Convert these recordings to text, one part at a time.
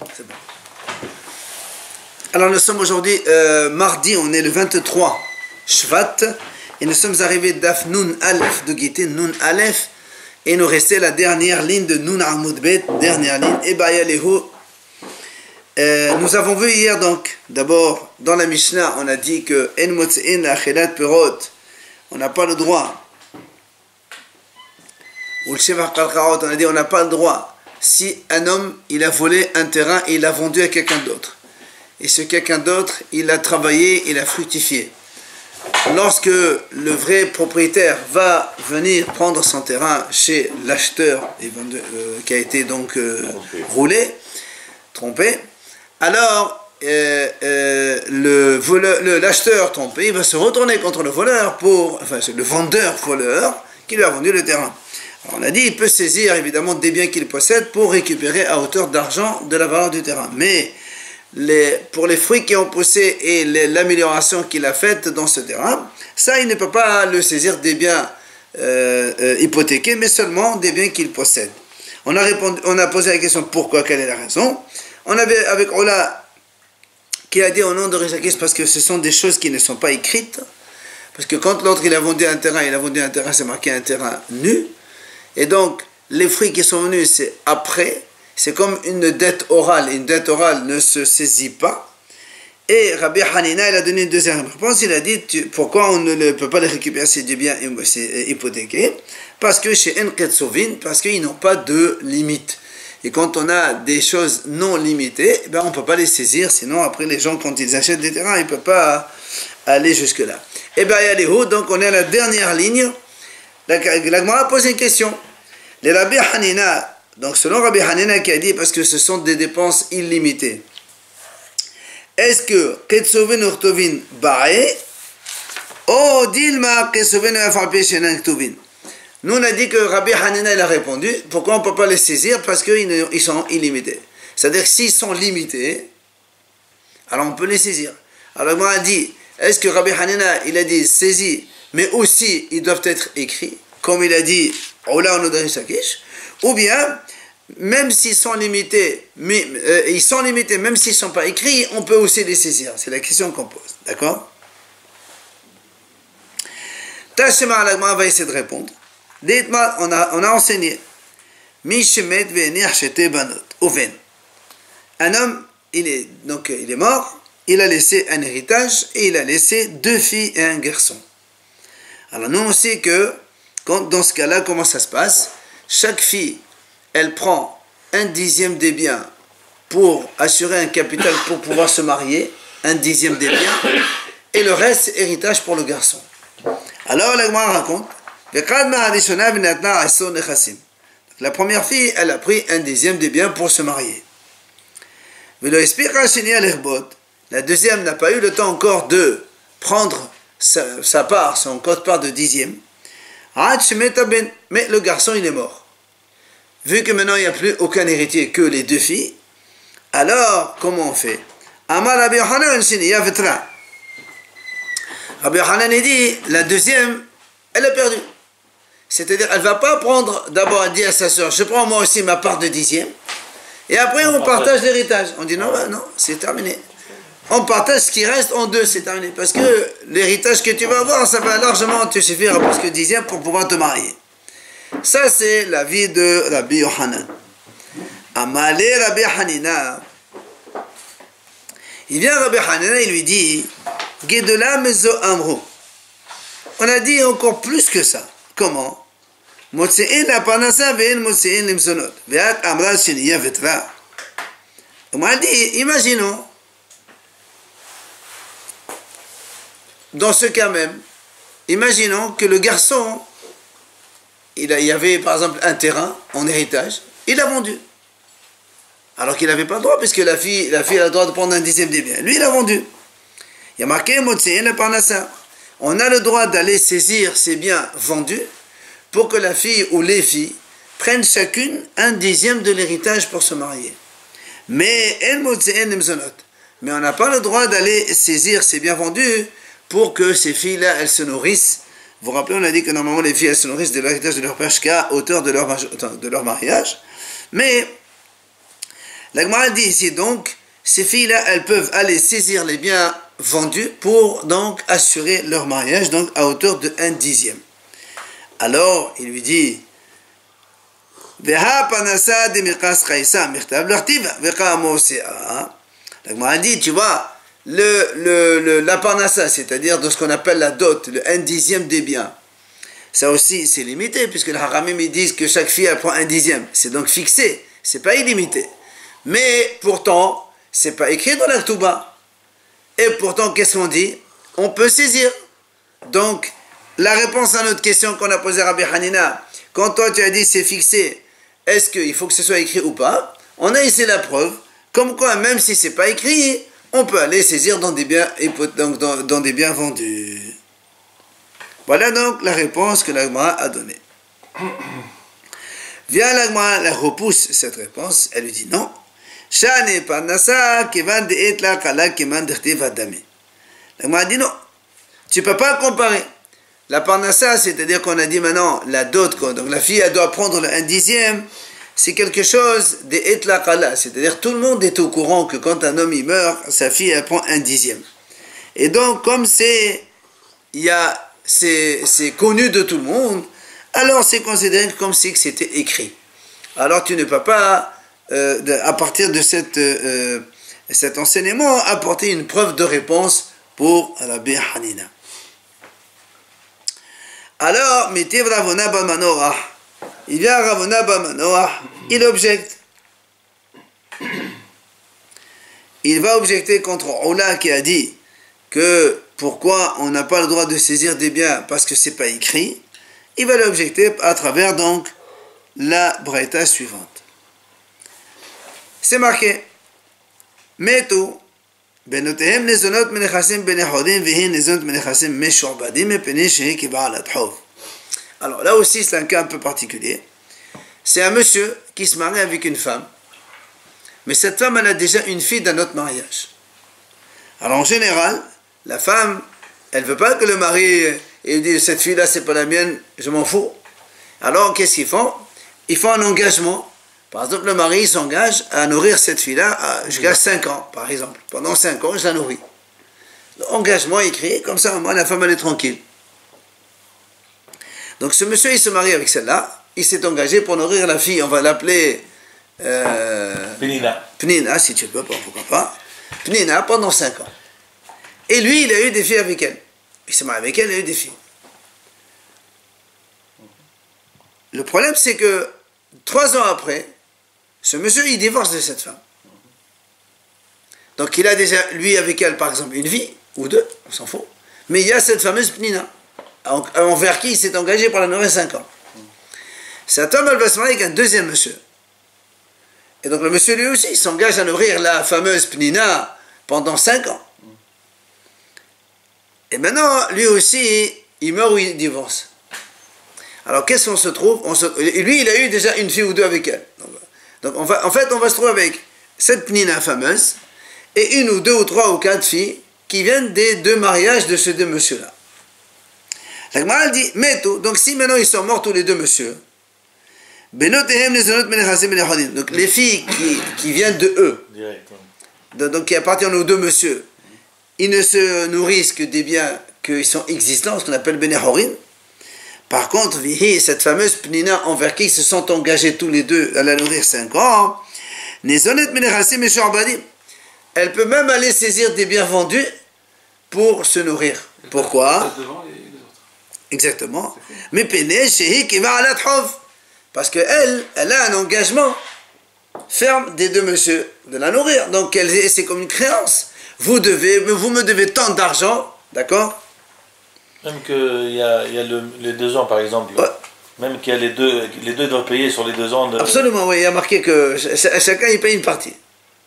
C'est bon. Alors nous sommes aujourd'hui mardi, on est le 23 Shvat et nous sommes arrivés d'Af Nun Aleph de Gité, Nun Aleph, et nous restait la dernière ligne de Nun Amoud Bet, dernière ligne, et Bayalehu. Nous avons vu hier donc, d'abord dans la Mishnah, on a dit que En Motsein Achelat Perot, on n'a pas le droit, ou le Shevach Kalkarot, on a dit on n'a pas le droit, si un homme il a volé un terrain et il l'a vendu à quelqu'un d'autre. Et ce quelqu'un d'autre, il a travaillé, il a fructifié. Lorsque le vrai propriétaire va venir prendre son terrain chez l'acheteur qui a été donc roulé, trompé, alors l'acheteur trompé, il va se retourner contre le voleur le vendeur voleur qui lui a vendu le terrain. Alors on a dit, il peut saisir évidemment des biens qu'il possède pour récupérer à hauteur d'argent de la valeur du terrain. Mais pour les fruits qui ont poussé et l'amélioration qu'il a faite dans ce terrain, ça il ne peut pas le saisir des biens hypothéqués, mais seulement des biens qu'il possède. On a posé la question pourquoi, quelle est la raison. On avait avec Ola qui a dit au nom de Rishakis parce que ce sont des choses qui ne sont pas écrites, parce que quand l'autre il a vendu un terrain, c'est marqué un terrain nu, et donc les fruits qui sont venus c'est après. C'est comme une dette orale. Une dette orale ne se saisit pas. Et Rabbi Hanina, il a donné une deuxième réponse. Il a dit, pourquoi on ne peut pas les récupérer ces deux biens hypothéqués? Parce que chez Enketsovin, parce qu'ils n'ont pas de limite. Et quand on a des choses non limitées, on ne peut pas les saisir. Sinon, après, les gens, quand ils achètent des terrains, ils ne peuvent pas aller jusque-là. Et bien, Yalihu, donc on est à la dernière ligne. La Gemara a posé une question. Les Rabbi Hanina, donc selon Rabbi Hanina qui a dit, parce que ce sont des dépenses illimitées, est-ce que Ketsoven Urtovin Bae ou Dilma Ketsoven Ktuvin? Nous on a dit que Rabbi Hanina il a répondu, pourquoi on ne peut pas les saisir? Parce qu'ils sont illimités. C'est-à-dire que s'ils sont limités, alors on peut les saisir. Alors moi on a dit, est-ce que Rabbi Hanina il a dit saisis, mais aussi ils doivent être écrits, comme il a dit, Ola Onodari Sakish, ou bien, même s'ils sont limités, même s'ils ne sont pas écrits, on peut aussi les saisir. C'est la question qu'on pose. D'accord? Tashema Alagma va essayer de répondre. On a enseigné. Mishemet ve'enir shete banot. Oven. Un homme, il est mort, il a laissé un héritage et il a laissé 2 filles et un garçon. Alors nous on sait que, dans ce cas-là, comment ça se passe? Chaque fille, elle prend 1/10 des biens pour assurer un capital pour pouvoir se marier, 1/10 des biens, et le reste, c'est héritage pour le garçon. Alors, la Gemara raconte, la première fille, elle a pris 1/10 des biens pour se marier. La deuxième n'a pas eu le temps encore de prendre sa part, son quote-part de 10e. Mais le garçon, il est mort. Vu que maintenant il n'y a plus aucun héritier que les 2 filles, alors comment on fait? Amar Rabbi Yochanan Rabbi Yochanan dit, la deuxième, elle a perdu. C'est-à-dire, elle ne va pas prendre, d'abord elle dit à sa soeur, je prends moi aussi ma part de 10e, et après on partage l'héritage. On dit non, non, c'est terminé. On partage ce qui reste en 2, c'est terminé. Parce que l'héritage que tu vas avoir, ça va largement te suffire à presque 10e pour pouvoir te marier. Ça, c'est l'avis de Rabbi Yochanan. Amalé Rabbi Hanina. Il vient Rabbi Hanina, il lui dit, Gedela mezo amru. On a dit encore plus que ça. Comment? Motse'in la panasa ve'en motse'in limsonot. Ve'at amra sheniya vetra. On a dit, imaginons, dans ce cas même, imaginons que le garçon, il y avait par exemple un terrain en héritage, il l'a vendu. Alors qu'il n'avait pas le droit, puisque la fille a le droit de prendre 1/10 des biens. Lui, il a vendu. Il y a marqué Motse'in le Parnassa. On a le droit d'aller saisir ces biens vendus pour que la fille ou les filles prennent chacune 1/10 de l'héritage pour se marier. Mais on n'a pas le droit d'aller saisir ces biens vendus pour que ces filles-là, elles se nourrissent. Vous vous rappelez, on a dit que normalement les filles, elles se nourrissent de l'héritage de leur père jusqu'à hauteur de leur mariage. Mais La Gemara dit ici donc, ces filles-là, elles peuvent aller saisir les biens vendus pour donc assurer leur mariage, donc à hauteur de 1/10. Alors, il lui dit, la Gemara dit, tu vois, la parnassa, c'est-à-dire de ce qu'on appelle la dot, le 1/10 des biens, ça aussi c'est limité, puisque les haramim ils disent que chaque fille elle prend 1/10. C'est donc fixé, c'est pas illimité. Mais pourtant, c'est pas écrit dans la Touba. Et pourtant, qu'est-ce qu'on dit? On peut saisir. Donc, la réponse à notre question qu'on a posée à Rabbi Hanina, quand toi tu as dit c'est fixé, est-ce qu'il faut que ce soit écrit ou pas? On a ici la preuve, comme quoi même si c'est pas écrit, on peut aller saisir dans des biens, dans des biens vendus. Voilà donc la réponse que l'Agmara a donnée. Vient l'Agmara, la repousse cette réponse, elle lui dit non. L'Agmara dit non, tu ne peux pas comparer. La parnassa, c'est-à-dire qu'on a dit maintenant la dot, donc la fille elle doit prendre le 1/10, c'est quelque chose d'etlaqala, c'est-à-dire tout le monde est au courant que quand un homme il meurt, sa fille elle prend 1/10. Et donc comme c'est connu de tout le monde, alors c'est considéré comme si c'était écrit. Alors tu ne peux pas, à partir de cet enseignement, apporter une preuve de réponse pour Rabbi Hanina. Alors, Mitiv Ravona Bamanoah, il vient à Ravona Bamanoah, il objecte. Il va objecter contre Oula qui a dit que pourquoi on n'a pas le droit de saisir des biens parce que c'est pas écrit. Il va l'objecter à travers donc la braïta suivante. C'est marqué Metu benotehem nezonot menechassim benechodim vehin nezonot menechassim meshorbadim mepene shehi kiba'alat hov. Alors là aussi c'est un cas un peu particulier. C'est un monsieur qui se marie avec une femme, mais cette femme elle a déjà une fille d'un autre mariage. Alors en général, la femme, elle veut pas que le mari il dit cette fille là c'est pas la mienne, je m'en fous. Alors qu'est-ce qu'ils font? Ils font un engagement. Par exemple, le mari s'engage à nourrir cette fille-là jusqu'à 5 ans, par exemple. Pendant 5 ans, je la nourris. L'engagement écrit, comme ça, moi, la femme, elle est tranquille. Donc, ce monsieur, il se marie avec celle-là. Il s'est engagé pour nourrir la fille. On va l'appeler... Penina. Penina, si tu peux, pourquoi pas. Penina, pendant 5 ans. Et lui, il a eu des filles avec elle. Il s'est marié avec elle, il a eu des filles. Le problème, c'est que 3 ans après, ce monsieur, il divorce de cette femme. Donc il a déjà, lui avec elle, par exemple, une vie, ou 2, on s'en fout. Mais il y a cette fameuse Pnina, envers qui il s'est engagé pour la nourrir 5 ans. Cet homme, elle va se marier avec un deuxième monsieur. Et donc le monsieur, lui aussi, il s'engage à nourrir la fameuse Pnina pendant 5 ans. Et maintenant, lui aussi, il meurt ou il divorce. Alors qu'est-ce qu'on se trouve? Lui, il a eu déjà une fille ou 2 avec elle. Donc en fait, on va se trouver avec cette Pnina fameuse et 1 ou 2 ou 3 ou 4 filles qui viennent des 2 mariages de ces 2 messieurs-là. La Gemara dit, Meto, donc si maintenant ils sont morts tous les 2 messieurs, donc les filles qui viennent de eux, donc qui appartiennent aux 2 messieurs, ils ne se nourrissent que des biens qui sont existants, ce qu'on appelle Benehorin. Par contre, cette fameuse Pnina envers qui ils se sont engagés tous les 2 à la nourrir 5 ans, elle peut même aller saisir des biens vendus pour se nourrir. Pourquoi? Exactement. Mais parce qu'elle a un engagement ferme des 2 messieurs de la nourrir. Donc c'est comme une créance. Vous me devez tant d'argent, d'accord? Même qu'il y a les 2 ans, par exemple. Ouais. Même qu'il y a les deux doivent payer sur les 2 ans. Absolument, oui. Il y a marqué que chacun il paye une partie.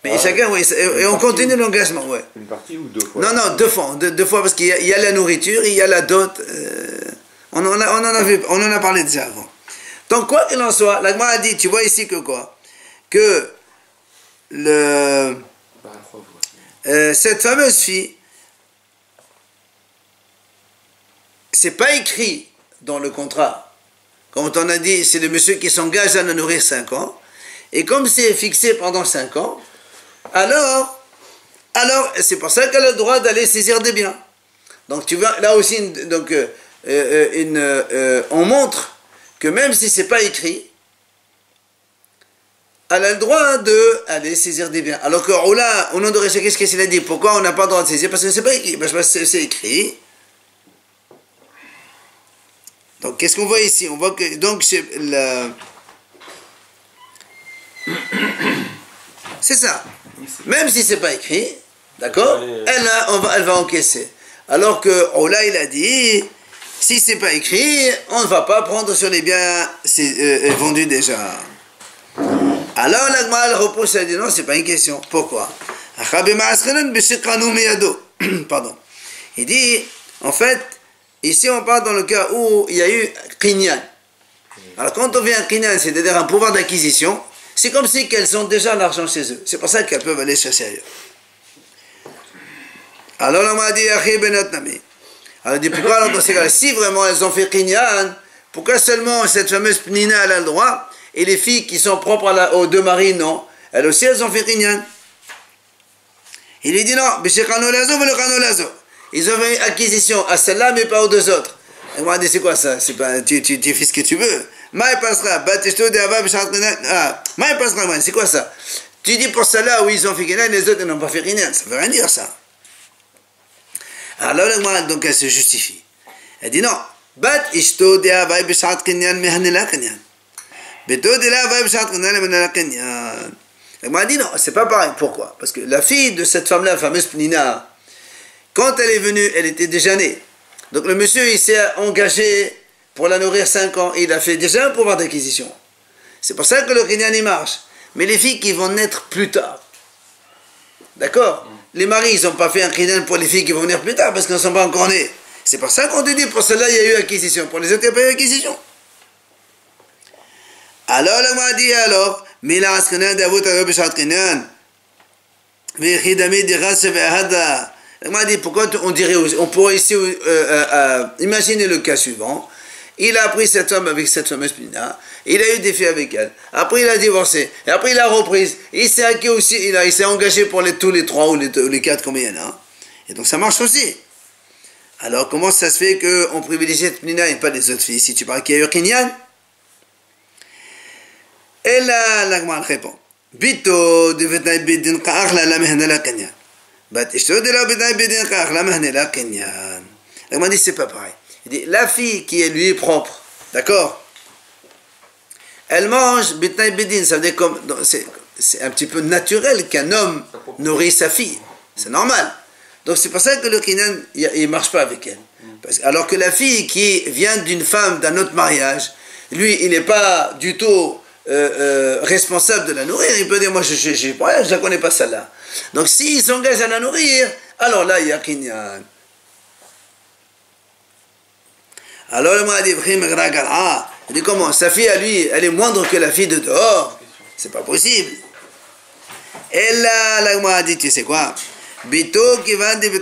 Mais chacun, oui. Et on continue l'engagement, oui. Une partie ou 2 fois? Non, 2 fois. 2 fois parce qu'il y a la nourriture, il y a la dot. On en a parlé déjà avant. Donc, quoi qu'il en soit, la Gemara a dit, tu vois ici que quoi? Que cette fameuse fille, c'est pas écrit dans le contrat. Comme on a dit, c'est le monsieur qui s'engage à la nourrir 5 ans. Et comme c'est fixé pendant 5 ans, alors c'est pour ça qu'elle a le droit d'aller saisir des biens. Donc tu vois, là aussi, on montre que même si c'est pas écrit, elle a le droit d'aller saisir des biens. Alors que Oula, au nom de Récha, qu'est-ce qu'il a dit? Pourquoi on n'a pas le droit de saisir? Parce que c'est pas écrit. Parce que c'est écrit. Donc qu'est-ce qu'on voit ici? On voit que donc c'est ça. Même si c'est pas écrit, d'accord, elle va encaisser. Alors que Oula, il a dit, si c'est pas écrit, on ne va pas prendre sur les biens vendus déjà. Alors l'Agma repousse, elle dit non, c'est pas une question. Pourquoi? Pardon. Il dit, en fait, ici on parle dans le cas où il y a eu Kinyan. Alors quand on vient à Kinyan, c'est-à-dire un pouvoir d'acquisition, c'est comme si qu'elles ont déjà l'argent chez eux. C'est pour ça qu'elles peuvent aller chercher ailleurs. Alors l'Agma dit, alors il dit, pourquoi alors dans ces cas-là, si vraiment elles ont fait Kinyan, pourquoi seulement cette fameuse Pnina elle a le droit? Et les filles qui sont propres aux deux maris, non. Elles aussi, elles ont fait Kinyan. Il lui dit non, ils ont fait acquisition à celle-là, mais pas aux deux autres. Et moi, dit c'est quoi ça? C'est pas, tu fais ce que tu veux. C'est quoi ça? Tu dis pour celle-là où ils ont fait Kinyan, les autres n'ont pas fait Kinyan. Ça veut rien dire ça. Alors, donc elle se justifie. Elle dit non. Elle m'a dit non, c'est pas pareil. Pourquoi? Parce que la fille de cette femme-là, la fameuse Pnina, quand elle est venue, elle était déjà née. Donc le monsieur, il s'est engagé pour la nourrir 5 ans. Et il a fait déjà un pouvoir d'acquisition. C'est pour ça que le Kinyan, il marche. Mais les filles qui vont naître plus tard, d'accord? Les maris, ils n'ont pas fait un Kinyan pour les filles qui vont venir plus tard parce qu'elles ne sont pas encore nées. C'est pour ça qu'on te dit, pour cela il y a eu acquisition. Pour les autres, il n'y a pas eu acquisition. Alors, elle m'a dit alors, Mila Askanan d'Avot Arab Shatkinan, Vechidami Diras Vehada. Elle m'a dit, pourquoi on pourrait ici imaginer le cas suivant. Il a pris cette femme avec cette fameuse Pnina, il a eu des filles avec elle. Après, il a divorcé, et après, il a reprise. Il s'est acquis aussi, il s'est engagé pour tous les 3 ou les 4, combien il y en a. Et donc, ça marche aussi. Alors, comment ça se fait qu'on privilégie cette Pnina et pas les autres filles? Si tu parles qu'il y a eu Kinyan? Et là, l'Agma répond. Bito de Vetnaï Bidin Kaachla la Mehna la Kenyan. Bat Ishto de la Vetnaï Bidin Kaachla Mehna la Kenyan. L'Agma dit c'est pas pareil. Il dit la fille qui est lui propre, d'accord? Elle mange Vetnaï Bidin, ça veut dire comme. C'est un petit peu naturel qu'un homme nourrit sa fille. C'est normal. Donc c'est pour ça que le Kinyan, il ne marche pas avec elle. Alors que la fille qui vient d'une femme d'un autre mariage, lui, il n'est pas du tout responsable de la nourrir. Il peut dire, moi, je ne la connais pas celle-là. Donc s'il s'engage à la nourrir, alors là, il y a Kinyan. Alors le m'a dit, il dit comment? Sa fille à lui, elle est moindre que la fille de dehors. C'est pas possible. Et là, la m'a dit, tu sais quoi? Bito qui va dire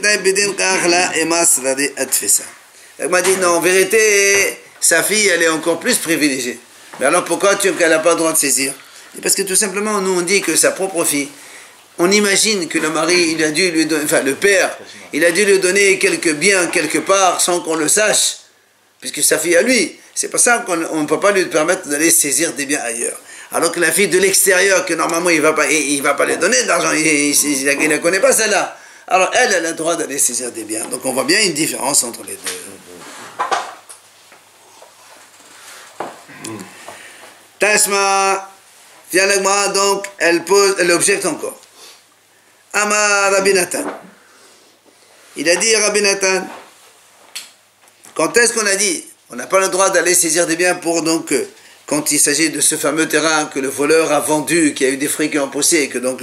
elle m'a dit non, en vérité, sa fille, elle est encore plus privilégiée. Mais alors pourquoi qu'elle n'a pas le droit de saisir? Parce que tout simplement, nous on dit que sa propre fille, on imagine que le mari, il a dû lui donner, enfin le père, il a dû lui donner quelques biens quelque part sans qu'on le sache, puisque sa fille à lui. C'est pour ça qu'on ne peut pas lui permettre d'aller saisir des biens ailleurs. Alors que la fille de l'extérieur, que normalement il va pas lui donner de l'argent, il ne connaît pas celle-là. Alors elle a le droit d'aller saisir des biens. Donc on voit bien une différence entre les deux. Tasma, Fialagma, donc elle objecte encore. Ama Rabbi Nathan. Il a dit Rabbi Nathan, quand est-ce qu'on a dit on n'a pas le droit d'aller saisir des biens pour donc. Quand il s'agit de ce fameux terrain que le voleur a vendu, qui a eu des fruits qui ont poussé, et que donc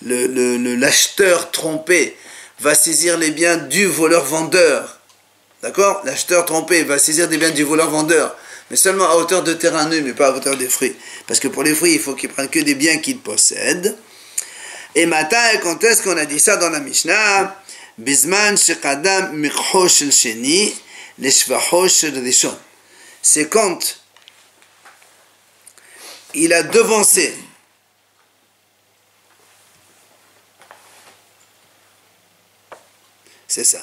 l'acheteur trompé va saisir les biens du voleur-vendeur. D'accord? L'acheteur trompé va saisir des biens du voleur-vendeur, mais seulement à hauteur de terrain nu, mais pas à hauteur des fruits. Parce que pour les fruits, il faut qu'il prenne que des biens qu'il possède. Et matin, quand est-ce qu'on a dit ça dans la Mishnah? Bisman shekadam mikhosh el sheni, leshvahosh el rishon. C'est quand il a devancé C'est ça.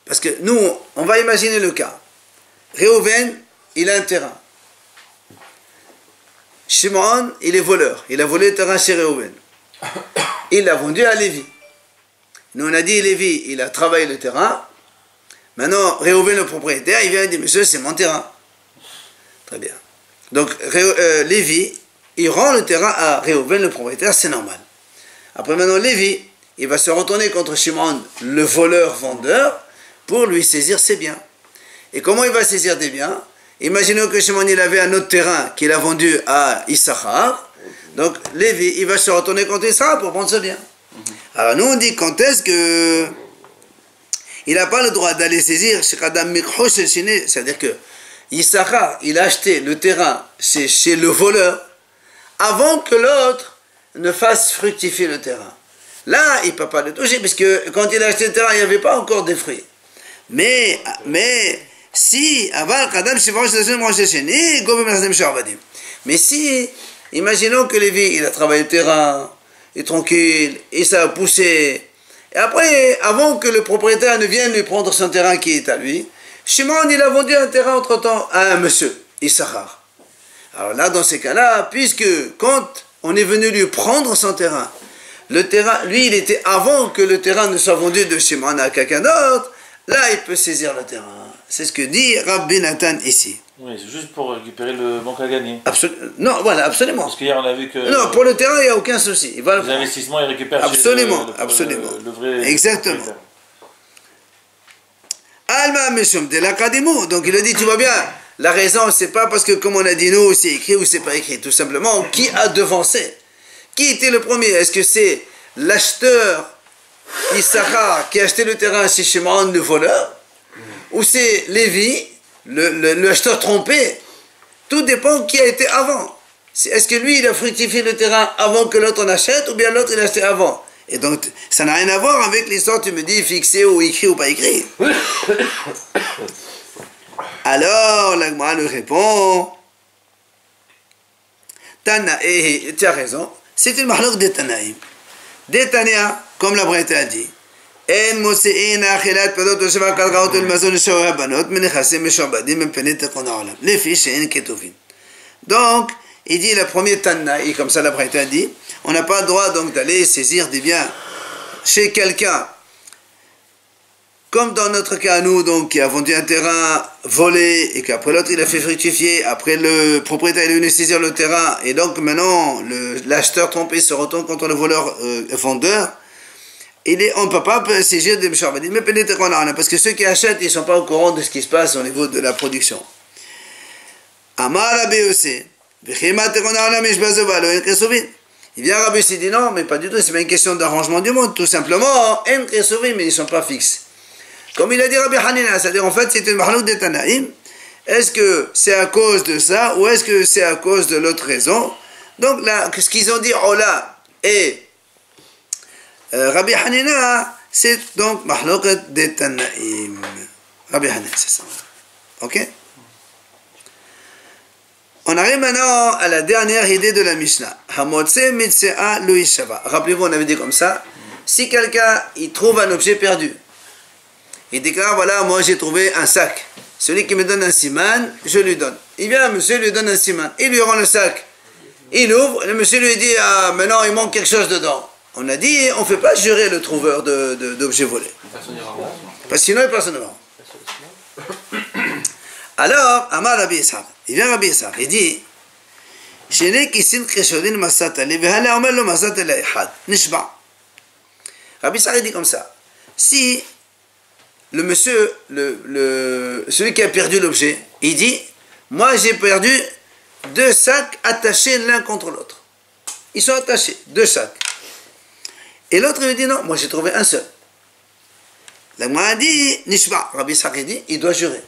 Parce que nous, on va imaginer le cas. Réhouven, il a un terrain. Shimon, il est voleur. Il a volé le terrain chez Réhouven. Il l'a vendu à Lévi. Nous, on a dit, Lévi, il a travaillé le terrain. Maintenant, Réhouven, le propriétaire, il vient et dit, monsieur, c'est mon terrain. Très bien. Donc, Lévi, il rend le terrain à Réhouven, le propriétaire, c'est normal. Après, maintenant, Lévi, il va se retourner contre Shimon, le voleur-vendeur, pour lui saisir ses biens. Et comment il va saisir des biens? Imaginons que Shimon, il avait un autre terrain qu'il a vendu à Issachar. Donc, Lévi, il va se retourner contre Issachar pour prendre ce bien. Alors, nous, on dit, quand est-ce que il n'a pas le droit d'aller saisir c'est-à-dire que Issachar, il a acheté le terrain chez le voleur avant que l'autre ne fasse fructifier le terrain. Là, il ne peut pas le toucher, puisque quand il a acheté le terrain, il n'y avait pas encore des fruits. Mais si, mais si, imaginons que Lévi, il a travaillé le terrain, il est tranquille, et ça a poussé, et après, avant que le propriétaire ne vienne lui prendre son terrain qui est à lui, Shimon, il a vendu un terrain entre-temps à un monsieur, Issachar. Alors là, dans ces cas-là, puisque quand on est venu lui prendre son terrain, le terrain, lui, il était avant que le terrain ne soit vendu de Shimon à quelqu'un d'autre, là, il peut saisir le terrain. C'est ce que dit Rabbi Nathan ici. Oui, c'est juste pour récupérer le manque à gagner. Non, voilà, absolument. Parce qu'hier, on a vu que... Non, pour le terrain, il n'y a aucun souci. Il va les investissements, ils récupèrent absolument, absolument. Le vrai... Exactement. Alma Meshum de l'Académie. Donc il a dit, tu vois bien, la raison, c'est pas parce que, comme on a dit nous, c'est écrit ou c'est pas écrit. Tout simplement, qui a devancé? Qui était le premier? Est-ce que c'est l'acheteur Issachar qui a acheté le terrain chez Shimon, le voleur? Ou c'est Lévi, le acheteur trompé? Tout dépend qui a été avant. Est-ce que lui, il a fructifié le terrain avant que l'autre en achète, ou bien l'autre, il a acheté avant? Et donc, ça n'a rien à voir avec l'histoire, tu me dis, fixé ou écrit ou pas écrit. Alors, l'Agma lui répond, Tanaï, tu as raison, c'est une mahlouk des Tanaïm. Des Tania, comme la Braïta a dit, En mose'in achilat pedot ushva kargaot el mazon shoa banot menechasim meshobadim mpenet tekon haolam. Les filles she'en ketuvin. Donc, il dit la première Tanna, et comme ça la Braïta dit, on n'a pas le droit donc d'aller saisir des biens chez quelqu'un. Comme dans notre cas, nous, donc, qui a vendu un terrain volé, et qu'après l'autre il a fait fructifier, après le propriétaire il est venu saisir le terrain, et donc maintenant l'acheteur trompé se retourne contre le voleur vendeur, on ne peut pas saisir des meshobadim, mais pénétrer qu'on a, parce que ceux qui achètent, ils ne sont pas au courant de ce qui se passe au niveau de la production. Amar Rabbi Yossi, il vient Rabbi Yossi dit non, mais pas du tout, c'est pas une question d'arrangement du monde, tout simplement, mais ils ne sont pas fixes. Comme il a dit Rabbi Hanina, c'est-à-dire en fait c'est une mahlouk de Tanaïm, est-ce que c'est à cause de ça, ou est-ce que c'est à cause de l'autre raison? Donc là, ce qu'ils ont dit Ola et Rabbi Hanina, c'est donc mahlouk de Tanaïm. Rabbi Hanina, c'est ça. Ok? On arrive maintenant à la dernière idée de la Mishnah. Hamotse mitse'a lo yishava. Rappelez-vous, on avait dit comme ça. Si quelqu'un il trouve un objet perdu, il déclare, voilà, moi j'ai trouvé un sac. Celui qui me donne un siman, je lui donne. Il vient, monsieur lui donne un siman. Il lui rend le sac. Il ouvre, le monsieur lui dit, ah, maintenant il manque quelque chose dedans. On a dit, on ne fait pas jurer le trouveur d'objets volés. Parce que sinon, personne ne rend. Alors, Amar Rabbi Ishaq, il vient Rabbi Ishaq, il dit, Shene kisin cheshodin masat ali, vehala omer lo masat ali ehad, nishba. Rabbi Ishaq, il dit comme ça, si le monsieur, celui qui a perdu l'objet, il dit, moi j'ai perdu 2 sacs attachés l'un contre l'autre. Ils sont attachés, 2 sacs. Et l'autre lui dit, non, moi j'ai trouvé un seul. La Gemara a dit, Nishba, Rabbi Ishaq il dit, il doit jurer.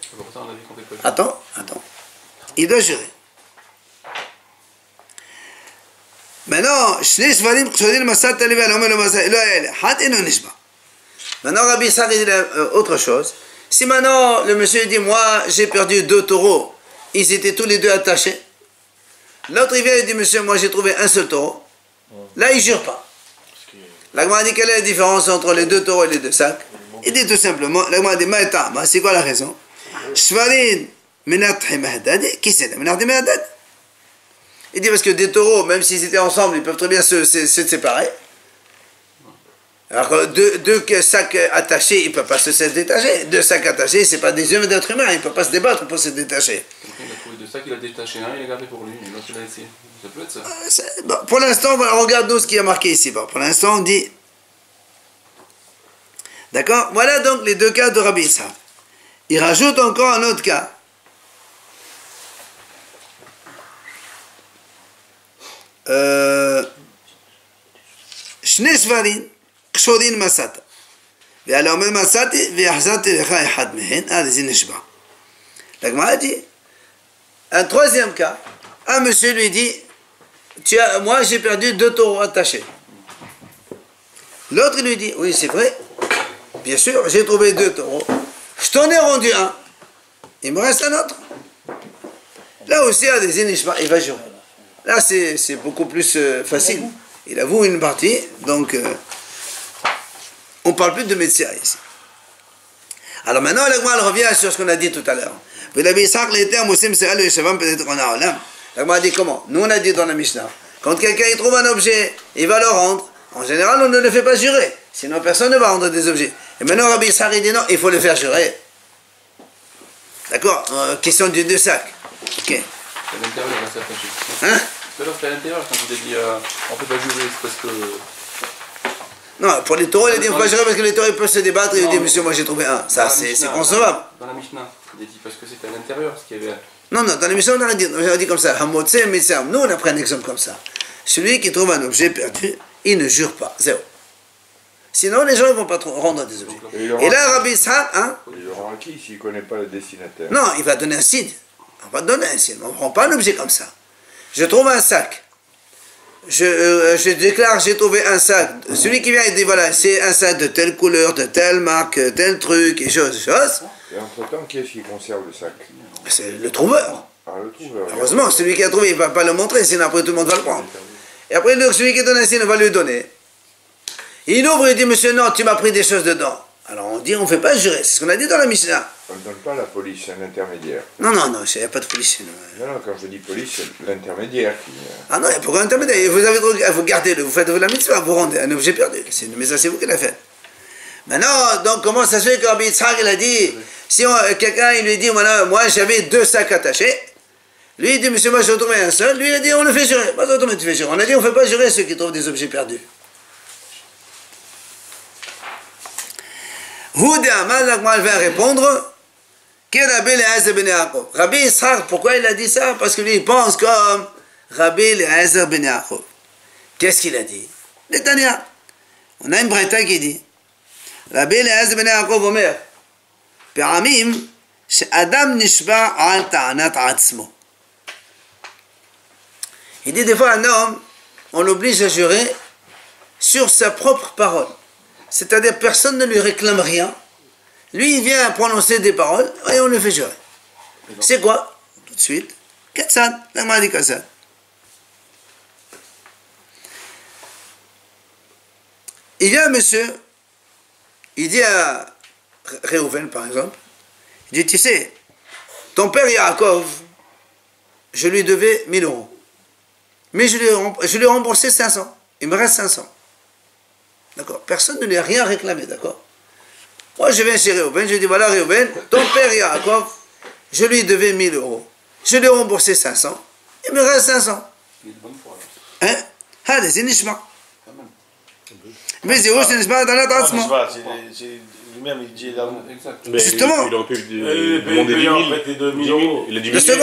Attends. Il doit jurer. Maintenant, maintenant Rabbi Ishaq dit autre chose. Si maintenant le monsieur dit, moi j'ai perdu 2 taureaux, ils étaient tous les 2 attachés. L'autre il vient et dit, monsieur, moi j'ai trouvé un seul taureau. Là il ne jure pas. La Gemara dit, quelle est la différence entre les 2 taureaux et les 2 sacs? Il dit tout simplement, c'est quoi la raison? Shvarin Menatri Mahdad, qui c'est Menatri Mahdad? Il dit parce que des taureaux, même s'ils étaient ensemble, ils peuvent très bien se séparer. Alors que deux sacs attachés, ils ne peuvent pas se détacher. Deux sacs attachés, ce n'est pas des humains, d'êtres humains, ils ne peuvent pas se débattre pour se détacher. Il a trouvé deux sacs, il a détaché un, il a gardé pour lui, l'autre il a laissé. Ça peut être ça. Bon, pour l'instant, on regarde nous ce qui a marqué ici. Bon, pour l'instant, on dit... D'accord? Voilà donc les deux cas de Rabbi Issa. Il rajoute encore un autre cas. שני ספרים קשורים מסעת ועל אומר מסעתי והחזרתי לך אחד מהן זה נשבע. La Gemara dit un troisième cas, un monsieur lui dit moi j'ai perdu 2 taureaux attachés. L'autre lui dit oui c'est vrai, bien sûr j'ai trouvé 2 taureaux, je t'en ai rendu un, il me reste un autre. Là aussi il va jurer. Là, c'est beaucoup plus facile. Il avoue une partie, donc on ne parle plus de médecin ici. Alors maintenant, elle revient sur ce qu'on a dit tout à l'heure. La Gemara dit comment? Nous, on a dit dans la Mishnah, quand quelqu'un trouve un objet, il va le rendre. En général, on ne le fait pas jurer. Sinon, personne ne va rendre des objets. Et maintenant, Rabbi Issachar, il dit non, il faut le faire jurer. D'accord? Question du 2 sacs. Ok. À l'intérieur, il va s'attacher. Hein? Tout à l'heure, c'était à l'intérieur quand il a dit on ne peut pas jurer, c'est parce que. Non, pour les taureaux, il a dit on ne peut pas jurer parce que les taureaux peuvent se débattre. Il a dit monsieur, moi j'ai trouvé un. Ça, c'est concevable. Dans la Mishnah, il a dit parce que c'était à l'intérieur ce qu'il y avait. Non, dans la Mishnah, on a dit comme ça. Nous, on a pris un exemple comme ça. Celui qui trouve un objet perdu, il ne jure pas. Zéro. Sinon, les gens ne vont pas rendre des objets. Et là, Rabbi Issachar, hein? Il aura acquis s'il ne connaît pas le destinataire. Non, il va donner un signe. On va donner un signe. On ne prend pas un objet comme ça. Je trouve un sac. Je déclare, j'ai trouvé un sac. Celui qui vient, il dit, voilà, c'est un sac de telle couleur, de telle marque, tel truc, et choses. Et entre-temps, qui est-ce qui conserve le sac? C'est le trouveur. Ah, le trouveur. Heureusement, celui qui a trouvé, il ne va pas le montrer, sinon après tout le monde va le prendre. Et après, celui qui donne un signe, on va lui donner. Il ouvre et dit, monsieur, non, tu m'as pris des choses dedans. Alors on dit, on ne fait pas jurer. C'est ce qu'on a dit dans la Mishnah. On ne donne pas la police, c'est un intermédiaire. Non, il n'y a pas de police. Non, quand je dis police, c'est l'intermédiaire qui... Ah non, il n'y a pas d'intermédiaire. Vous gardez-le, vous faites la mitzvah, vous rendez un objet perdu. Mais ça, c'est vous qui l'avez fait. Maintenant, donc, comment ça se fait que Rabbi Issachar, il a dit, si quelqu'un, il lui dit, moi, j'avais 2 sacs attachés. Lui, il dit, monsieur, moi, j'ai retrouvé un seul. Lui, il a dit, on le fait jurer. Tu fais jurer. On a dit, on ne fait pas jurer ceux qui trouvent des objets perdus. Mal va répondre Rabbi Issachar, pourquoi il a dit ça? Parce que lui il pense comme Rabbi Eliezer ben Yaakov. Qu'est-ce qu'il a dit? Netanya. On a une braïta qui dit Rabbi Eliezer ben Yaakov Omer Pe'amim she'adam nishba al ta'anat atzmo. Il dit des fois un homme on l'oblige à jurer sur sa propre parole. C'est-à-dire personne ne lui réclame rien. Lui, il vient prononcer des paroles et on le fait jurer. C'est quoi? Tout de suite. Katsad. La Gemara dit Katsad. Il vient un monsieur, il dit à Réhouven, par exemple, il dit, tu sais, ton père Yaakov, je lui devais 1000 euros. Mais je lui ai remboursé 500. Il me reste 500. D'accord? Personne ne lui a rien réclamé, d'accord? Moi, je viens chez Réhouven, je dis, voilà Réhouven, ton père Yaakov, je lui devais 1000 euros. Je lui ai remboursé 500, il me reste 500. Hein? Allez, c'est Nishma. Mais c'est où c'est Nishma dans la tasse, moi? Lui-même, il dit là. Justement. Il aurait pu demander 10 000. Il a dit 10 000.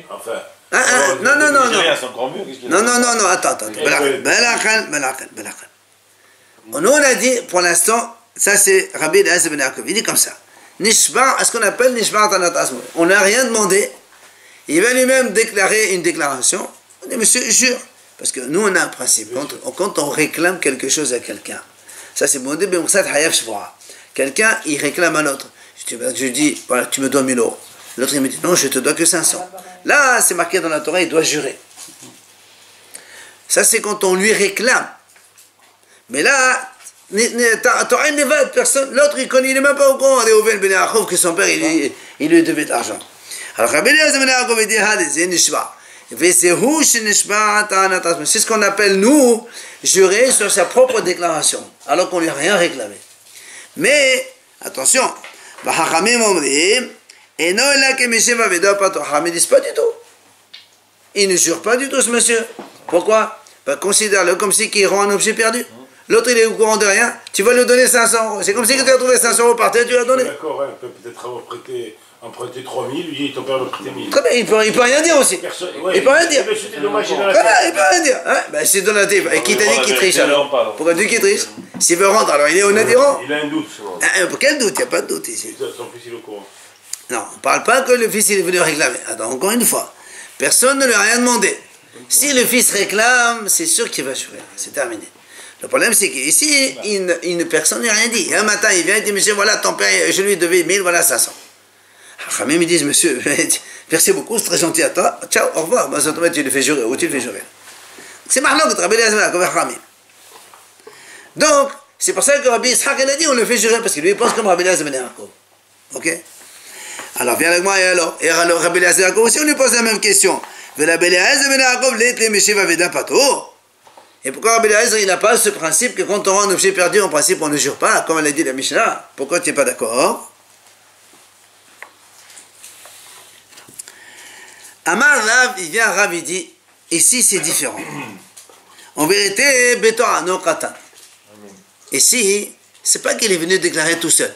Enfin. Non, non, attends. Nous, on a dit, pour l'instant, ça c'est Rabbi Eliezer ben Yaakov. Il dit comme ça. Nishba, à ce qu'on appelle Nishba Tanat Asmo. On n'a rien demandé. Il va lui-même déclarer une déclaration. On dit, monsieur, jure. Parce que nous, on a un principe. Quand on réclame quelque chose à quelqu'un, ça c'est bon. Quelqu'un, il réclame à l'autre. Je dis, voilà, tu me dois 1000 euros. L'autre, il me dit, non, je te dois que 500. Là, c'est marqué dans la Torah, il doit jurer. Ça, c'est quand on lui réclame. Mais là, T'auras une évade, personne. L'autre, il connaît, il n'est même pas au courant. Réhouven ben Yaakov, que son père, il lui devait de l'argent. Alors, Rabbi Eliezer ben Yaakov, il dit, c'est nishba. C'est ce qu'on appelle, nous, jurer sur sa propre déclaration, alors qu'on ne lui a rien réclamé. Mais, attention, Hachamim disent pas du tout. Il ne jure pas du tout, ce monsieur. Pourquoi? Considère-le comme si il rend un objet perdu. L'autre, il est au courant de rien. Tu vas lui donner 500 €. C'est comme si tu as trouvé 500 € par terre, tu lui as donné. D'accord, ouais, il peut peut-être avoir emprunté 3000, lui, ton père va prêter 1000. Très bien, il peut rien dire aussi. Ouais, il peut rien dire. C'était dommage, il peut rien dire. Hein? Ben, c'est donatif. Et qui t'a dit qu'il triche alors? Pourquoi tu qu'il triche? S'il veut rendre, alors il est honnête et rend. Il a un doute. Quel doute? Il n'y a pas de doute ici. Son fils, il est au courant. Non, on ne parle pas que le fils il est venu réclamer. Attends, encore une fois. Personne ne lui a rien demandé. Si le fils réclame, c'est sûr qu'il va jurer. C'est terminé. Le problème, c'est qu'ici, personne n'a rien dit. Un matin, il vient et dit, monsieur, voilà, ton père, je lui devais 1000, voilà 500. Même ils disent, monsieur, merci beaucoup, c'est très gentil à toi. Ciao, au revoir. Tu le fais jurer, ou tu le fais jurer. C'est Mahlok, Rabbi Eliezer, donc, c'est pour ça que Rabbi Yitzhak, il a dit, on le fait jurer, parce que lui, il pense comme Rabbi Eliezer ben Yaakov. Ok? Alors, viens avec moi, et alors Rabbi Eliezer ben Yaakov aussi, on lui pose la même question. Rabbi Eliezer ben Yaakov, l'être meshiv aveda pato. Et pourquoi Rabbi Eliezer, il n'a pas ce principe que quand on rend un objet perdu, en principe, on ne jure pas, comme elle a dit la Mishnah? Pourquoi tu n'es pas d'accord? Amar Rav, il vient Rav, il dit, ici c'est différent. En vérité, Betora, non Katan. Ici, c'est pas qu'il est venu déclarer tout seul.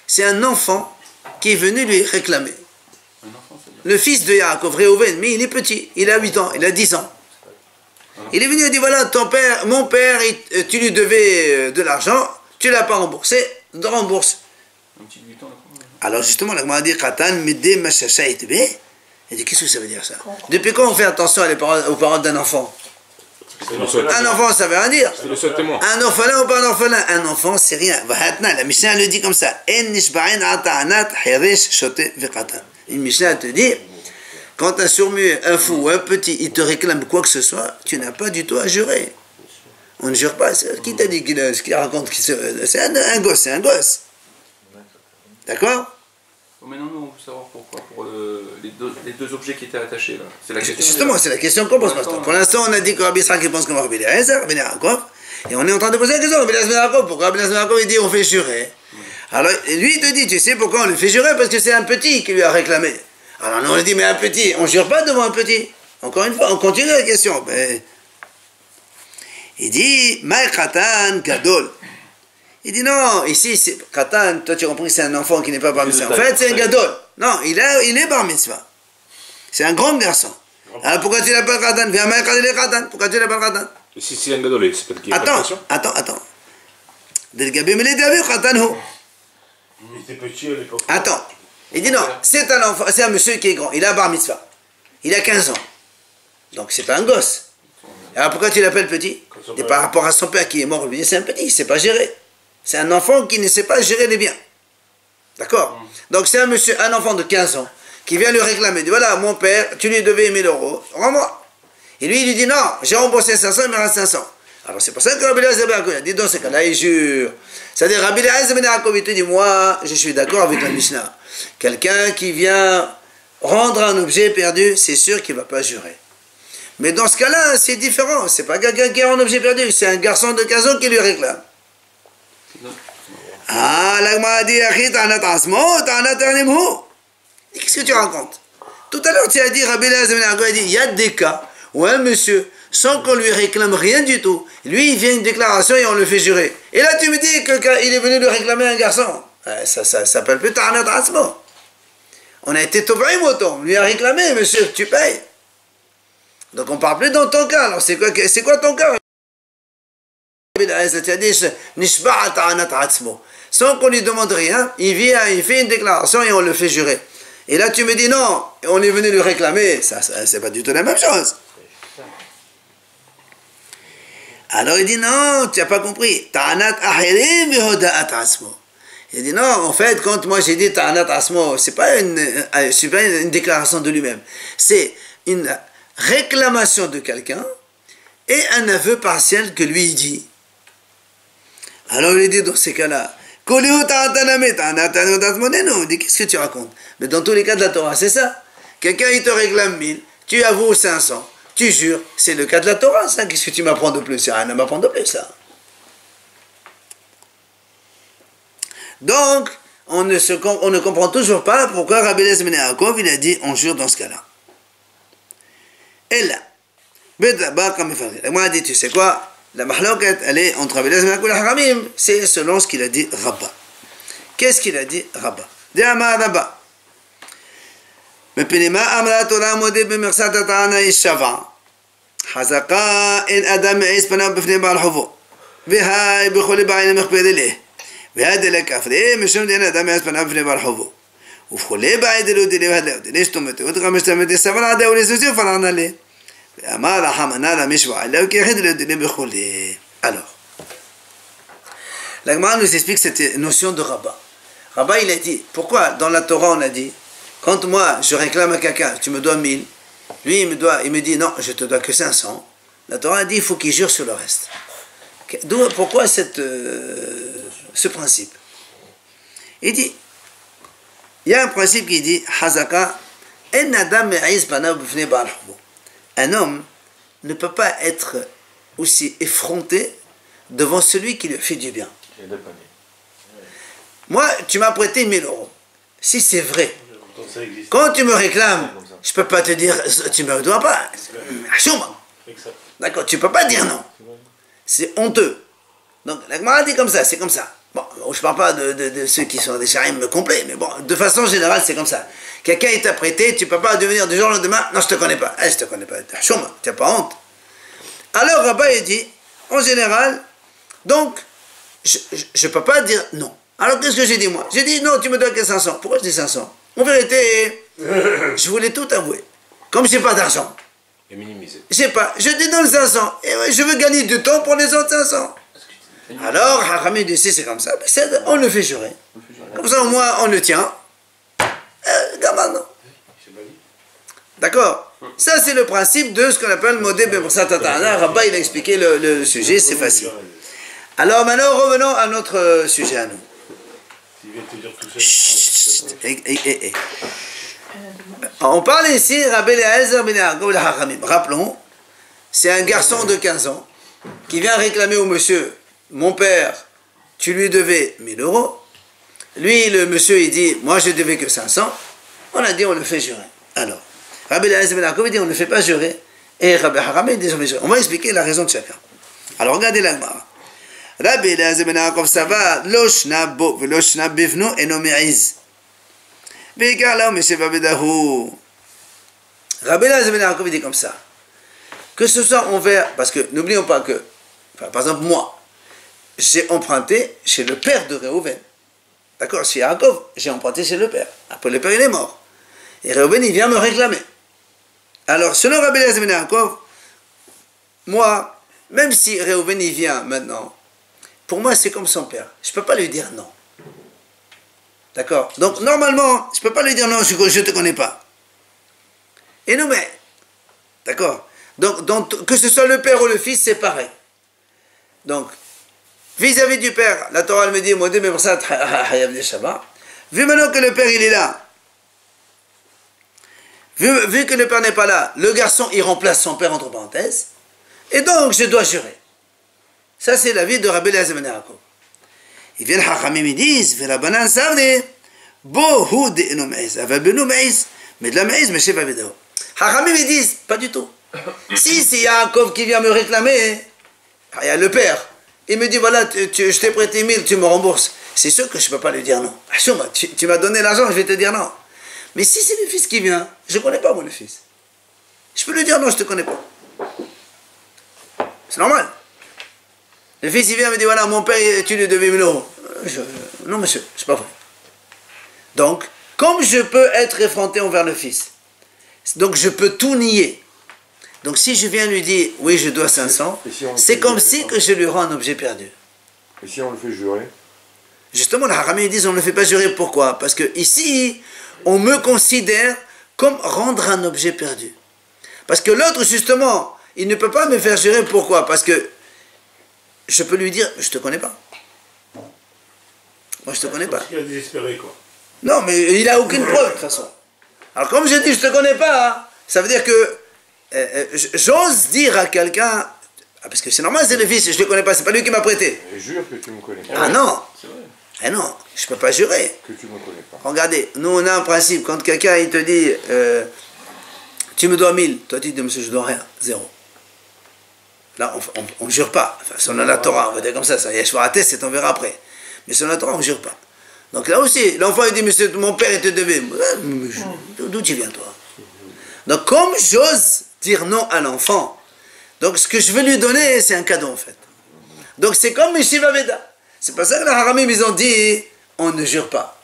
C'est un enfant qui est venu lui réclamer. Le fils de Yaakov, Réhouven, mais il est petit, il a 8 ans, il a 10 ans. Il est venu et dit, voilà, mon père, tu lui devais de l'argent, tu ne l'as pas remboursé, de rembourse. Alors justement, la Gemara dit, Katan, Mede Mashacha Itbe. Il dit, qu'est-ce que ça veut dire ça? Depuis quand on fait attention aux paroles d'un enfant? Un enfant, ça veut rien dire. C'est le seul témoin. Un orphelin ou pas un orphelin? Un enfant, c'est rien. La Mishnah le dit comme ça. Une Mishnah te dit, quand un sourd-muet, un fou ou un petit, il te réclame quoi que ce soit, tu n'as pas du tout à jurer. On ne jure pas. Qui t'a dit ce qu'il raconte? C'est un gosse, c'est un gosse. D'accord? Maintenant, nous, on veut savoir pourquoi, pour les deux objets qui étaient attachés là. C'est la question. Justement, c'est la question qu'on pose maintenant. Pour l'instant, on a dit que Rabbi Yitzhak pense comme Rabbi Eliezer, Ben Yaakov, et on est en train de poser la question, Rabbi Eliezer, Ben Yaakov, pourquoi Rabbi Eliezer, Ben Yaakov, il dit on fait jurer. Alors, lui, il te dit, tu sais pourquoi on le fait jurer? Parce que c'est un petit qui lui a réclamé. Alors, nous, on lui dit, mais un petit, on ne jure pas devant un petit. Encore une fois, on continue la question. Mais... il dit, Maï Khatan Gadol. Il dit non, ici, c'est Khatan, toi tu as compris, c'est un enfant qui n'est pas bar mitzvah. En fait, c'est un gadol. Non, il est bar mitzvah. C'est un grand garçon. Alors pourquoi tu l'appelles Khatan? Viens, mais Khatan. Pourquoi tu l'appelles Khatan? Si c'est un gadol, c'est pas qu'il y a pas de pression. Attends. Del Gabi, mais les David, Khatan, ho. Il était petit à l'époque. Attends. Il dit non, c'est un enfant, c'est un monsieur qui est grand. Il a bar mitzvah. Il a 15 ans. Donc c'est pas un gosse. Alors pourquoi tu l'appelles petit? Et par rapport à son père qui est mort, lui, c'est un petit, il ne sait pas gérer. C'est un enfant qui ne sait pas gérer les biens. D'accord? Donc c'est un enfant de 15 ans qui vient lui réclamer. Il dit voilà, mon père, tu lui devais 1000 €, rends-moi. Et lui, il lui dit non, j'ai remboursé 500, il me reste 500. Alors c'est pour ça que Rabbi Eliezer Ben Yaakov a dit dans ce cas-là, il jure. C'est-à-dire Rabbi Eliezer Ben Yaakov, il te dit moi, je suis d'accord avec la Mishnah. Quelqu'un qui vient rendre un objet perdu, c'est sûr qu'il ne va pas jurer. Mais dans ce cas-là, c'est différent. C'est pas quelqu'un qui rend un objet perdu, c'est un garçon de 15 ans qui lui réclame. Ah, la Gemara dit, qu'est-ce que tu racontes? Tout à l'heure, tu as dit, Rabbi Eliezer Ben Yaakov a dit, il y a des cas où un monsieur, sans qu'on lui réclame rien du tout, lui, il vient une déclaration et on le fait jurer. Et là, tu me dis qu'il est venu lui réclamer un garçon. Ça s'appelle plus Ta'anat Asmo. On a été Tovrim autant, on lui a réclamé, monsieur, tu payes. Donc on ne parle plus dans ton cas. Alors c'est quoi ton cas? Sans qu'on lui demande rien, il vient, il fait une déclaration et on le fait jurer. Et là tu me dis non, on est venu lui réclamer, ça c'est pas du tout la même chose. Alors il dit non, tu n'as pas compris. Il dit non, en fait, quand moi j'ai dit Ta'anat Asmo, c'est pas une déclaration de lui-même. C'est une réclamation de quelqu'un et un aveu partiel que lui dit. Alors il dit dans ces cas-là, il dit, qu'est-ce que tu racontes? Mais dans tous les cas de la Torah, c'est ça. Quelqu'un, il te réclame 1000, tu avoues 500, tu jures, c'est le cas de la Torah, ça. Qu'est-ce que tu m'apprends de plus? C'est rien à m'apprendre de plus, ça. Donc, on ne comprend toujours pas pourquoi Rabbi Eliezer ben Yaakov, il a dit, on jure dans ce cas-là. Et là, moi, a dit, tu sais quoi? La mahloket, elle est entre Rabbi Eliezer ben Yaakov et Haramim, c'est selon ce qu'il a dit Rabba. Qu'est-ce qu'il a dit Rabba? D'Amar Rabba. מפני מה אמרה התורה מודה במכסת הטענה היא שווה חזקה אין אדם מעיז פניו בפני בעל חובו והי בכל בעין המכפד אליה והדלה כפרי משום דין אדם מעיז פניו בפני בעל חובו ובכל בעין דלו דלה והדלה דלה שתומתו ותחמשתמתי סבל עדה ולסוסי פרענה לה ואמר רחמנה למשווה אליה וכיחד דלו דלה בכל. Alors, la Gemara nous explique cette notion de Rabba. Rabba, il a dit, pourquoi dans la Torah on a dit, quand moi je réclame à quelqu'un, tu me dois 1000, lui il me dit non, je te dois que 500, la Torah a dit, il faut qu'il jure sur le reste. Pourquoi ce principe? Il dit, il y a un principe qui dit, Hazaka, un homme ne peut pas être aussi effronté devant celui qui lui fait du bien. Moi, tu m'as prêté 1000 euros. Si c'est vrai, quand tu me réclames, je ne peux pas te dire, tu ne me dois pas. D'accord, tu ne peux pas dire non. C'est honteux. Donc, la Gemara dit comme ça, c'est comme ça. Bon, je ne parle pas de ceux qui sont des charim complets, mais bon, de façon générale, c'est comme ça. Quelqu'un il t'a prêté, tu ne peux pas devenir du jour au lendemain, non, je ne te connais pas. Je ne te connais pas. Tu n'as pas honte. Alors, Rabba, il dit, en général, donc, je ne peux pas dire non. Alors, qu'est-ce que j'ai dit, moi? J'ai dit, non, tu me dois que 500. Pourquoi je dis 500? En vérité, je voulais tout avouer. Comme je n'ai pas d'argent. Et minimiser. Je te donne 500. Et je veux gagner du temps pour les autres 500. Alors, Haramid dit, si c'est comme ça, on le fait jurer. Comme ça, au moins, on le tient. Gamin, non. D'accord? Ça, c'est le principe de ce qu'on appelle Modé Bemoussa Tatana. Rabba, il a expliqué le sujet, c'est facile. Alors, maintenant, revenons à notre sujet à nous. On parle ici, Rabbi Eliezer ben Yaakov le Haramim. Rappelons, c'est un garçon de 15 ans qui vient réclamer au monsieur, mon père, tu lui devais 1000 euros. Lui, le monsieur, il dit, moi je devais que 500. On a dit, on le fait jurer. Alors, Rabbi Eliezer ben Yaakov dit, on ne le fait pas jurer. Et Rabbi Haramim dit, on le fait jurer. On va expliquer la raison de chacun. Alors, regardez la Gemara. Rabbi Eliezer ben Yaakov sava lo shna bo velo shna bivno eno me'iz. Beikar là mesheva bedahu. Rabbi Eliezer ben Yaakov dit comme ça. Que ce soit envers, parce que n'oublions pas que, enfin, par exemple moi, j'ai emprunté chez le père de Réhouven. D'accord, chez Yaakov, j'ai emprunté chez le père. Après le père il est mort. Et Réhouven il vient me réclamer. Alors selon Rabbi Eliezer ben Yaakov, moi, même si Réhouven il vient maintenant, pour moi, c'est comme son père. Je ne peux pas lui dire non. D'accord? Donc, normalement, je ne peux pas lui dire non, je ne te connais pas. Et nous, mais. D'accord? Donc, que ce soit le père ou le fils, c'est pareil. Donc, vis-à-vis du père, la Torah me dit, vu maintenant que le père, il est là, vu que le père n'est pas là, le garçon, il remplace son père, entre parenthèses, et donc, je dois jurer. Ça, c'est l'avis de Rabbi Eliezer ben Yaakov. Ils viennent, Hachamim, ils disent, Verabanan savne, bohu de eno me'iz, aval beno me'iz, mais de la me'iz, mais sheva bedahu. Hachamim, ils disent, pas du tout. Si c'est Yaakov qui vient me réclamer, il y a le père, il me dit, voilà, je t'ai prêté 1000, tu me rembourses. C'est sûr que je ne peux pas lui dire non. Tu m'as donné l'argent, je vais te dire non. Mais si c'est le fils qui vient, je ne connais pas, moi, le fils. Je peux lui dire non, je ne te connais pas. C'est normal. Le fils, il vient me dit, voilà, mon père, tu lui devais 1000 euros. Non, monsieur, c'est pas vrai. Donc, comme je peux être effronté envers le fils, donc je peux tout nier. Donc, si je viens lui dire, oui, je dois 500, c'est comme si que je lui rends un objet perdu. Et si on le fait jurer? Justement, les Haramim disent, on ne le fait pas jurer. Pourquoi? Parce que ici, on me considère comme rendre un objet perdu. Parce que l'autre, justement, il ne peut pas me faire jurer. Pourquoi? Parce que je peux lui dire, je ne te connais pas. Moi, je te connais pas. Parce qu'il a désespéré, quoi. Non, mais il a aucune preuve, de toute façon. Alors, comme je dis, je te connais pas, hein, ça veut dire que j'ose dire à quelqu'un, parce que c'est normal, c'est le fils, je le connais pas, c'est pas lui qui m'a prêté. Et jure que tu me connais. Ah non. Ah non, je peux pas jurer. Que tu me connais pas. Regardez, nous on a un principe, quand quelqu'un il te dit tu me dois 1000, toi tu dis monsieur je dois rien, 0. Là on jure pas, enfin selon la Torah, on va dire comme ça Yeshua test, on verra après. Mais selon la Torah on jure pas. Donc là aussi, l'enfant il dit monsieur mon père il te devait, d'où tu viens toi? Donc comme j'ose dire non à l'enfant, donc ce que je veux lui donner c'est un cadeau en fait. Donc c'est comme Shiva Veda. C'est pas ça que les Haramim ils ont dit on ne jure pas.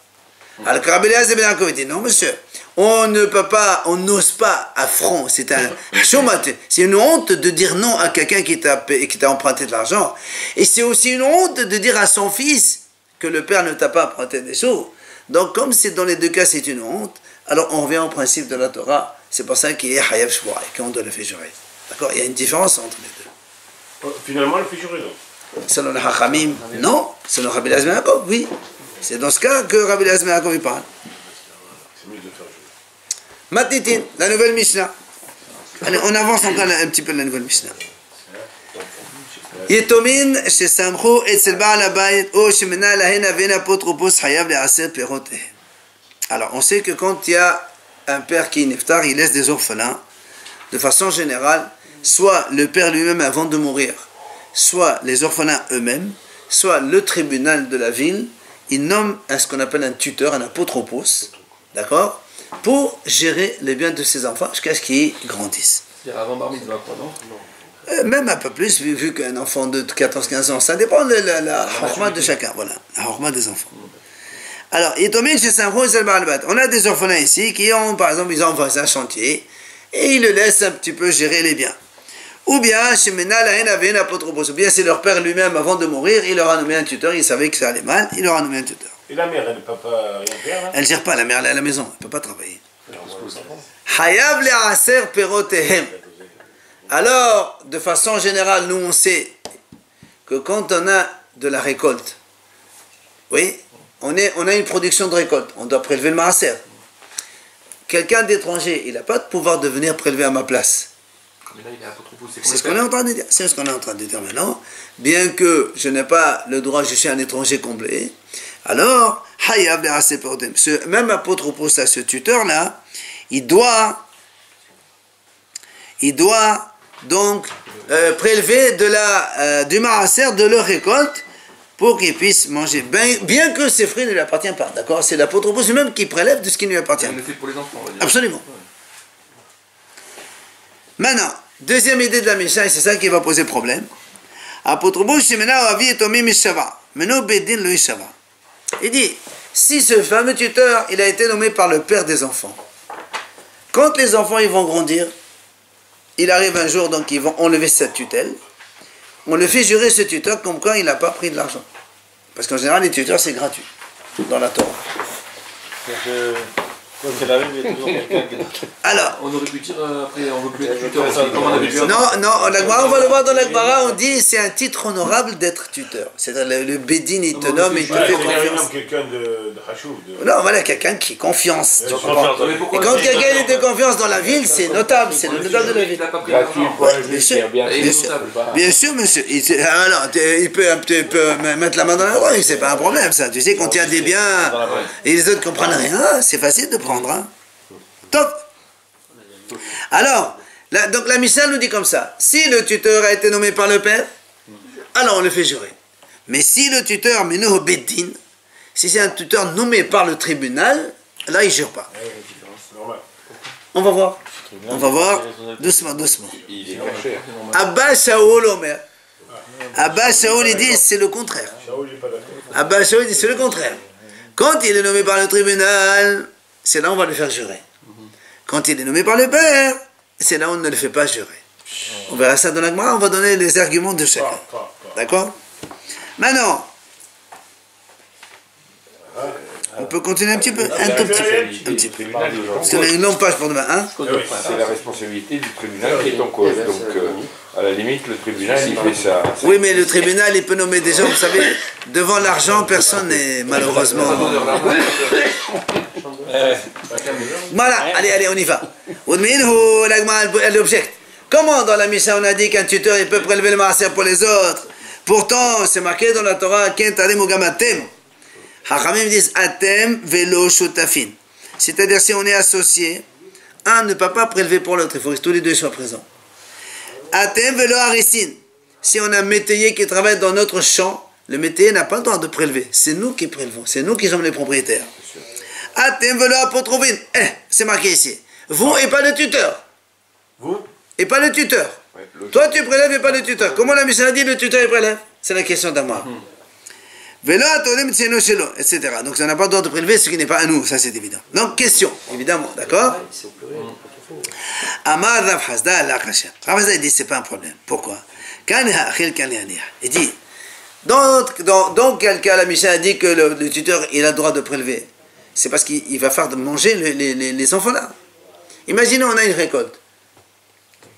Alors que Rabbi Eliezer ben Yaakov dit non monsieur, on ne peut pas, on n'ose pas à front, c'est un chomat, c'est une honte de dire non à quelqu'un qui t'a emprunté de l'argent. Et c'est aussi une honte de dire à son fils que le père ne t'a pas emprunté des sous. Donc comme c'est dans les deux cas c'est une honte, alors on revient au principe de la Torah, c'est pour ça qu'il est Hayav Shvua et qu'on doit le faire jurer. D'accord? Il y a une différence entre les deux. Finalement, il fait jurer, donc. Selon le Hachamim, non. Selon Rabbi Eliezer ben Yaakov, oui. C'est dans ce cas que Rabbi Eliezer ben Yaakov parle. C'est mieux de faire jurer. Matitin, la nouvelle Mishnah. Allez, on avance encore un petit peu la nouvelle Mishnah. Yetomin shesamchu etzel ba'al habayit o shemena lahen aven apotropos hayav le'aser perotehem. Alors, on sait que quand il y a un père qui est neftar, il laisse des orphelins. De façon générale, soit le père lui-même avant de mourir, soit les orphelins eux-mêmes, soit le tribunal de la ville, il nomme ce qu'on appelle un tuteur, un apotropos, d'accord, pour gérer les biens de ses enfants jusqu'à ce qu'ils grandissent. C'est-à-dire avant bar mitzvah, quoi, non? Même un peu plus, vu qu'un enfant de 14-15 ans, ça dépend de la horma de chacun, voilà, la horma des enfants. Alors, on a des orphelins ici qui ont, par exemple, ils ont un chantier et ils le laissent un petit peu gérer les biens. Ou bien, ou bien c'est leur père lui-même, avant de mourir, il leur a nommé un tuteur, il savait que ça allait mal, il leur a nommé un tuteur. Et la mère, elle ne peut pas rien faire, là? Elle ne gère pas, la mère, elle est à la maison, elle ne peut pas travailler. Hayav le'aser perotehem. Alors, de façon générale, nous on sait que quand on a de la récolte, oui, on a une production de récolte, on doit prélever le maaser. Quelqu'un d'étranger, il n'a pas de pouvoir de venir prélever à ma place. Mais là, il est apotropos, C'est ce qu'on est en train de dire. C'est ce qu'on est en train de dire maintenant. Bien que je n'ai pas le droit, je suis un étranger complet. Alors, Hayav le'aser perotehem. Ce même apotropos, ce tuteur-là, il doit donc prélever du maaser de leur récolte pour qu'ils puissent manger, bien que ces fruits ne lui appartiennent pas, d'accord? C'est l'apotropos lui-même qui prélève de ce qui ne lui appartient. On le fait pour les enfants, on va dire. Absolument. Ouais. Maintenant, deuxième idée de la Mishnah, et c'est ça qui va poser problème. Apotropos shemena avi etomi mishava, meno bedin lo ishava. Il dit, si ce fameux tuteur, il a été nommé par le père des enfants, quand les enfants ils vont grandir, il arrive un jour, donc ils vont enlever cette tutelle, on le fait jurer ce tuteur comme quoi il n'a pas pris de l'argent. Parce qu'en général, les tuteurs, c'est gratuit, dans la Torah. Alors, on aurait pu dire après, on veut plus être tuteur aussi, comme on avait vu. Non, on va le voir dans l'Agmara, on dit c'est un titre honorable d'être tuteur. C'est-à-dire le Bédine, il te nomme et il te fait confiance. Quelqu'un de Hachouf. Non, voilà, quelqu'un qui confiance. Et Et quand quelqu'un est de confiance dans la ville, c'est notable, c'est le notable de la ville. Gratuit pour un Bien juif, sûr, bien sûr. bien sûr, monsieur. Il peut mettre la main dans la roue, c'est pas un problème ça. Tu sais, quand il y a des biens et les autres comprennent rien, c'est facile de prendre. Hein. Top. Alors, donc la Mishnah nous dit comme ça. Si le tuteur a été nommé par le père, alors on le fait jurer. Mais si le tuteur, Meno Beddin, si c'est un tuteur nommé par le tribunal, là il ne jure pas. On va voir. On va voir doucement, doucement. Abba Shaul Omer. Abba Shaul il dit c'est le contraire. Abba Shaul dit c'est le contraire. Quand il est nommé par le tribunal, c'est là où on va le faire jurer. Quand il est nommé par le père, c'est là où on ne le fait pas jurer. On verra ça dans la Gemara, on va donner les arguments de chacun. D'accord? Maintenant, on peut continuer un petit peu, un tout petit peu. Un petit peu. Parce qu'on a une longue page pour demain. Hein? C'est la responsabilité du tribunal qui est en cause. Donc, À la limite, le tribunal, il fait ça. Oui, mais le tribunal, il peut nommer des gens, vous savez, devant l'argent, personne n'est malheureusement... Voilà, allez, on y va. L'objet. Comment dans la Mishnah on a dit qu'un tuteur il peut prélever le maaser pour les autres? Pourtant, c'est marqué dans la Torah, Hachamim disent Atem velo shutafin. C'est-à-dire, si on est associé, un ne peut pas prélever pour l'autre, il faut que tous les deux soient présents. Atem velo harisin. Si on a un métayer qui travaille dans notre champ, le métayer n'a pas le droit de prélever. C'est nous qui prélevons, c'est nous qui sommes les propriétaires. Atem velo apotrovin. C'est marqué ici. Vous et pas le tuteur. Vous et pas le tuteur. Ouais, Toi tu prélèves et pas le tuteur. Comment la Mishnah dit le tuteur il prélève? C'est la question d'Amar. Etc. Donc ça n'a pas le droit de prélever ce qui n'est pas à nous, ça c'est évident. Donc question, évidemment, d'accord? Amar Rav Hasda la Kasha. Rav Hasda il dit c'est pas un problème. Pourquoi? Il dit dans quel cas la Mishnah a dit que le tuteur il a le droit de prélever? C'est parce qu'il va faire de manger les enfants là. Imaginez on a une récolte.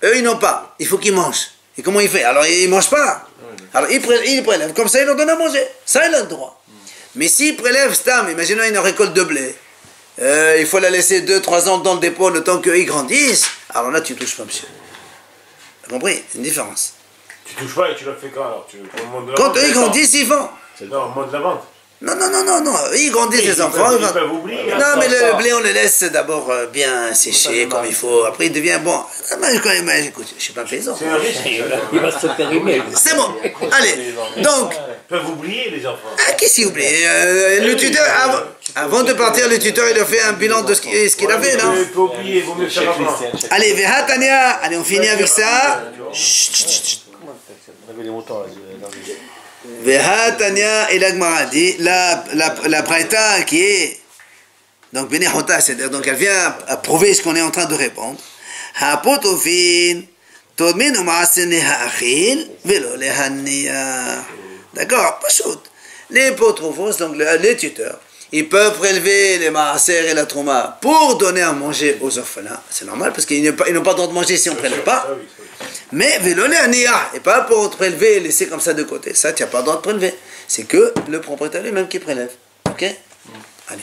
Eux, ils n'ont pas. Il faut qu'ils mangent. Et comment il fait? Alors, ils ne mangent pas. Alors, ils prélèvent. Comme ça, ils leur donnent à manger. Ça, il a le droit. Mais s'ils prélèvent, stam, imaginons une récolte de blé. Il faut la laisser 2-3 ans dans le dépôt le temps qu'ils grandissent. Alors là, tu ne touches pas, monsieur. Vous avez compris? C'est une différence. Tu touches pas et tu le fais quand alors? Quand eux, ils grandissent, ils font. Non, au moment de la vente. Non. Ils grandissent les enfants. Ils peuvent oublier. Non, mais le blé, on le laisse d'abord bien sécher comme il faut. Après, il devient bon. Écoute, je ne suis pas paysan. C'est un risque. Il va se périmer. C'est bon. Allez. Donc, Ils peuvent oublier les enfants. qu'est-ce qu'il oublie? Le tuteur, avant de partir, le tuteur, il a fait un bilan de ce qu'il a fait, non? Il peut oublier, il vaut mieux faire avant. Allez, Vehatania. Allez, on finit avec ça. On avait les moutons là. Vehatania et l'Agmara dit, la Braïta qui est, donc Benehota, c'est-à-dire, donc elle vient à prouver ce qu'on est en train de répondre. Hapotofin, Todmin u'ma'asen ha'achil, velo lehania. D'accord, pas chaud. Les potrophos, donc les tuteurs, ils peuvent prélever les maaser et la trouma pour donner à manger aux orphelins. C'est normal parce qu'ils n'ont pas le droit de manger si on ne prélève pas. Mais velo lehania, et pas pour prélever et laisser comme ça de côté. Ça, tu n'as pas le droit de prélever. C'est que le propriétaire lui-même qui prélève. Ok? Allez.